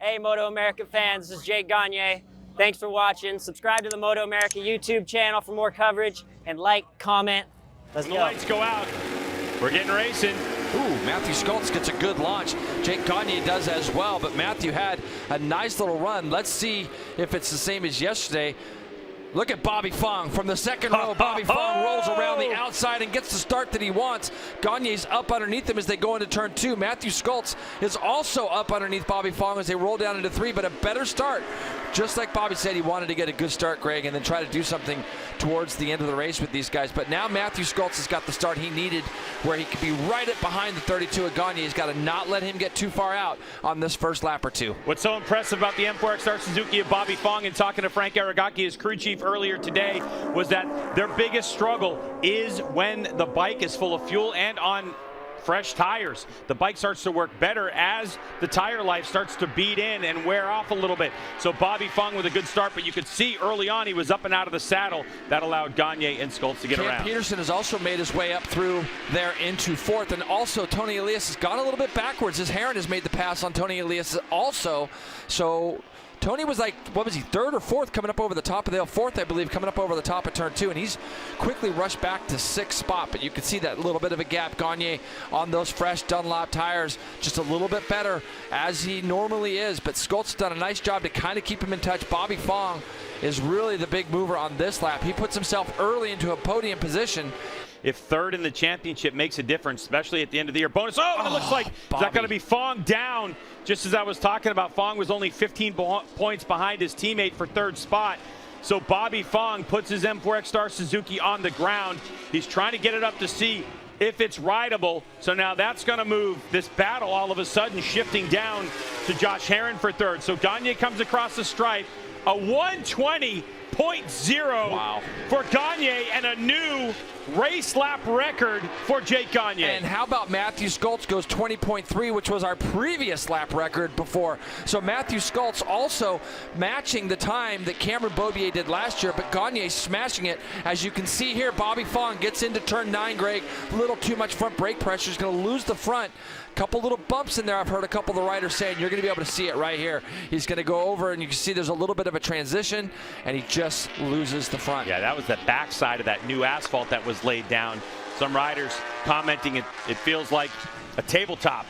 Hey, MotoAmerica fans, this is Jake Gagne. Thanks for watching. Subscribe to the MotoAmerica YouTube channel for more coverage, and like, comment. Let's go. The lights go out. We're getting racing. Ooh, Matthew Schultz gets a good launch. Jake Gagne does as well, but Matthew had a nice little run. Let's see if it's the same as yesterday. Look at Bobby Fong from the second row. Bobby Fong rolls around the outside and gets the start that he wants. Gagne's up underneath him as they go into turn 2. Matthew Schultz is also up underneath Bobby Fong as they roll down into 3, but a better start. Just like Bobby said, he wanted to get a good start, Greg, and then try to do something towards the end of the race with these guys. But now Matthew Schultz has got the start he needed where he could be right up behind the 32 of Gagne. He's got to not let him get too far out on this first lap or two. What's so impressive about the M4XR Suzuki of Bobby Fong, and talking to Frank Aragaki, his crew chief, earlier today, was that their biggest struggle is when the bike is full of fuel and on fresh tires. The bike starts to work better as the tire life starts to beat in and wear off a little bit. So Bobby Fong with a good start, but you could see early on he was up and out of the saddle. That allowed Gagne and Schultz to get around. Peterson has also made his way up through there into 4th, and also Tony Elias has gone a little bit backwards as Herron has made the pass on Tony Elias also. So Tony was like, what was he, 3rd or 4th coming up over the top of the hill? 4th, I believe, coming up over the top of turn 2, and he's quickly rushed back to 6th spot. But you can see that little bit of a gap. Gagne on those fresh Dunlop tires, just a little bit better as he normally is. But Schultz done a nice job to kind of keep him in touch. Bobby Fong is really the big mover on this lap. He puts himself early into a podium position. If 3rd in the championship makes a difference, especially at the end of the year. Bonus. Oh, and it looks like Bobby. Is that going to be Fong down? Just as I was talking about, Fong was only 15 points behind his teammate for 3rd spot. So Bobby Fong puts his M4XR Suzuki on the ground. He's trying to get it up to see if it's rideable. So now that's going to move this battle all of a sudden, shifting down to Josh Herron for 3rd. So Gagne comes across the stripe. A 120.0 for Gagne and a new race lap record for Jake Gagne. And how about Matthew Schultz goes 20.3, which was our previous lap record before. So Matthew Schultz also matching the time that Cameron Beaubier did last year, but Gagne smashing it. As you can see here, Bobby Fong gets into turn 9, Greg. A little too much front brake pressure. He's going to lose the front. Couple little bumps in there. I've heard a couple of the riders saying you're going to be able to see it right here. He's going to go over, and you can see there's a little bit of a transition, and he just loses the front. Yeah, that was the backside of that new asphalt that was laid down. Some riders commenting it feels like a tabletop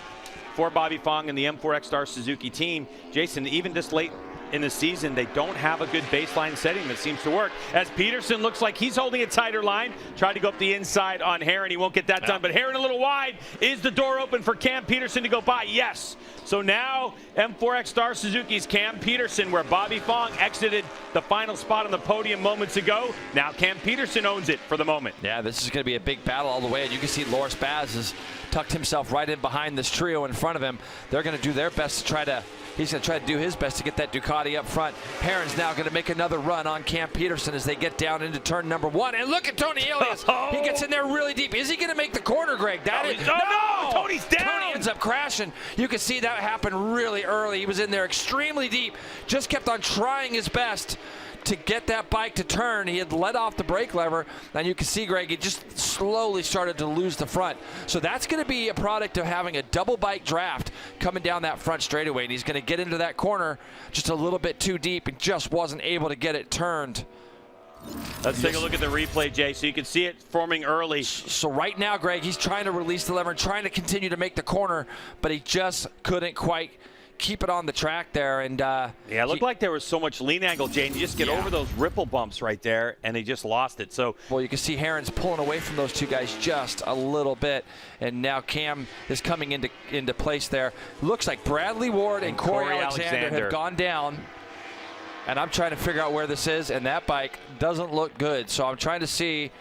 for Bobby Fong and the M4XR Suzuki team. Jason, even this late in the season, they don't have a good baseline setting that seems to work. As Peterson looks like he's holding a tighter line, tried to go up the inside on Herron. He won't get that done, but Herron a little wide. Is the door open for Cam Peterson to go by? Yes. So now M4XR Suzuki's Cam Peterson, where Bobby Fong exited the final spot on the podium moments ago. Now Cam Peterson owns it for the moment. Yeah, this is going to be a big battle all the way. And you can see Loris Baz has tucked himself right in behind this trio in front of him. They're going to do their best to try to, he's going to try to do his best to get that Ducati up front. Herron's now going to make another run on Cam Peterson as they get down into turn number 1. And look at Tony Elias. He gets in there really deep. Is he going to make the corner, Greg? No! Tony's down! Tony ends up crashing. You can see that happen really early. He was in there extremely deep. Just kept on trying his best to get that bike to turn. He had let off the brake lever, and you can see, Greg, it just slowly started to lose the front. So that's going to be a product of having a double bike draft coming down that front straightaway, and he's going to get into that corner just a little bit too deep and just wasn't able to get it turned. Let's take a look at the replay, Jay, so you can see it forming early. So right now, Greg, he's trying to release the lever and trying to continue to make the corner, but he just couldn't quite keep it on the track there. And yeah, it looked like there was so much lean angle, Jay, and you just get over those ripple bumps right there, and he just lost it. So, well, you can see Herron's pulling away from those two guys just a little bit, and now Cam is coming into place there. Looks like Bradley Ward and Corey Alexander have gone down. And I'm trying to figure out where this is, and that bike doesn't look good. So I'm trying to see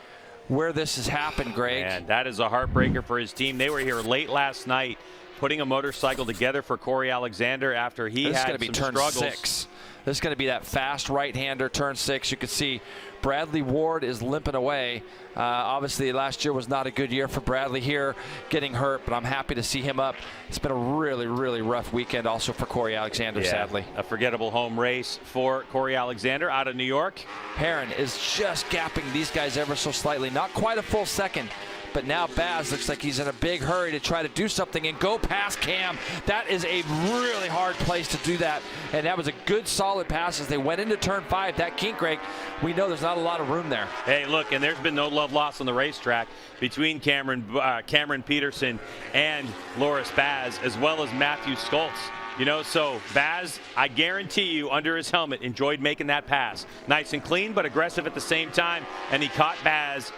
where this has happened, Greg. And that is a heartbreaker for his team. They were here late last night putting a motorcycle together for Corey Alexander after he had some struggles. Turn 6. This is going to be that fast right-hander, turn 6. You can see Bradley Ward is limping away. Obviously, last year was not a good year for Bradley here, getting hurt, but I'm happy to see him up. It's been a really, really rough weekend also for Corey Alexander, sadly. A forgettable home race for Corey Alexander out of New York. Herron is just gapping these guys ever so slightly. Not quite a full second but now Baz looks like he's in a big hurry to try to do something and go past Cam. That is a really hard place to do that, and that was a good solid pass as they went into turn 5. That kink, Greg, we know there's not a lot of room there. Hey, look, and there's been no love lost on the racetrack between Cameron Peterson and Loris Baz, as well as Matthew Schultz. You know, so Baz, I guarantee you, under his helmet, enjoyed making that pass. Nice and clean, but aggressive at the same time, and he caught Baz.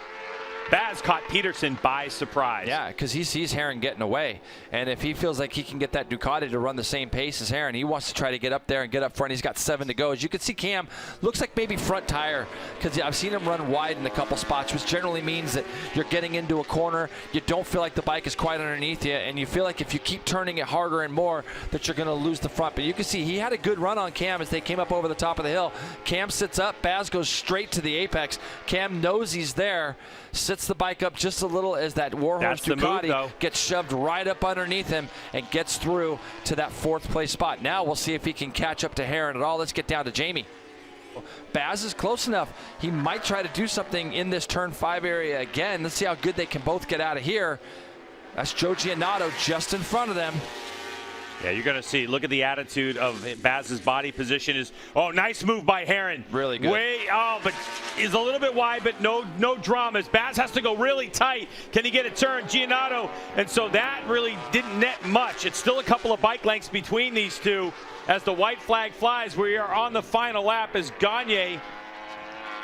Baz caught Peterson by surprise. Yeah, because he sees Herron getting away. And if he feels like he can get that Ducati to run the same pace as Herron, he wants to try to get up there and get up front. He's got 7 to go. As you can see, Cam looks like maybe front tire, because I've seen him run wide in a couple spots, which generally means that you're getting into a corner, you don't feel like the bike is quite underneath you, and you feel like if you keep turning it harder and more that you're going to lose the front. But you can see he had a good run on Cam as they came up over the top of the hill. Cam sits up, Baz goes straight to the apex. Cam knows he's there, sits the bike up just a little as that Warhorse Ducati gets shoved right up underneath him and gets through to that 4th place spot. Now we'll see if he can catch up to Herron at all. Let's get down to Jamie. Baz is close enough. He might try to do something in this turn 5 area again. Let's see how good they can both get out of here. That's Joe Giannotto just in front of them. Yeah, you're going to see. Look at the attitude of Baz's body position. Nice move by Herron. Really good. But is a little bit wide, but no dramas. Baz has to go really tight. Can he get a turn? Giannotto. And so that really didn't net much. It's still a couple of bike lengths between these two as the white flag flies. We are on the final lap as Gagne,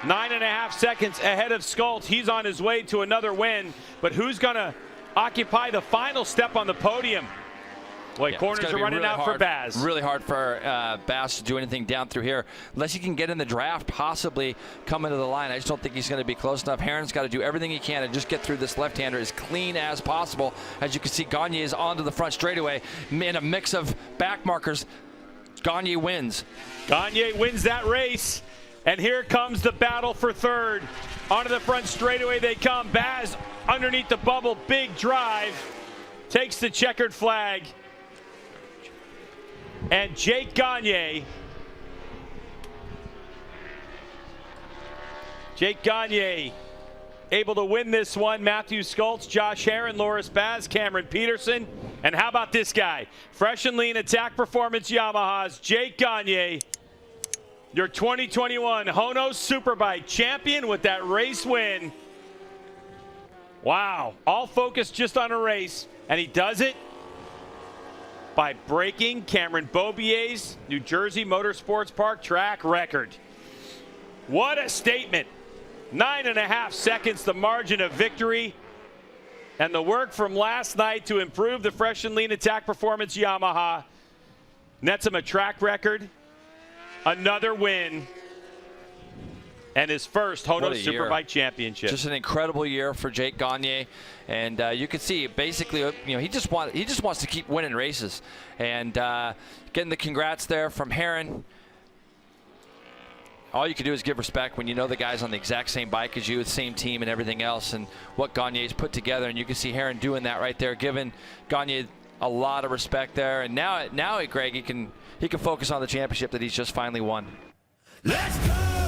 9.5 seconds ahead of Schultz. He's on his way to another win. But who's going to occupy the final step on the podium? Boy, yeah, corners are running out for Baz. Really hard for Baz to do anything down through here. Unless he can get in the draft, possibly come into the line. I just don't think he's going to be close enough. Herron's got to do everything he can and just get through this left-hander as clean as possible. As you can see, Gagne is onto the front straightaway in a mix of back markers. Gagne wins. Gagne wins that race. And here comes the battle for third. Onto the front straightaway they come. Baz underneath the bubble, big drive. Takes the checkered flag. And Jake Gagne able to win this one. Matthew Schultz, Josh Herron, Loris Baz, Cameron Peterson. And how about this guy? Fresh and lean attack performance Yamahas, Jake Gagne, your 2021 HONOS Superbike champion with that race win. Wow, all focused just on a race, and he does it by breaking Cameron Beaubier's New Jersey Motorsports Park track record. What a statement. 9.5 seconds, the margin of victory. And the work from last night to improve the fresh and lean attack performance Yamaha nets him a track record, another win, and his first HONOS Superbike Championship. Just an incredible year for Jake Gagne, and you can see basically, he just wants to keep winning races, and getting the congrats there from Herron. All you can do is give respect when you know the guy's on the exact same bike as you, the same team and everything else, and what Gagne's put together, and you can see Herron doing that right there, giving Gagne a lot of respect there, and now Greg, he can focus on the championship that he's just finally won. Let's go!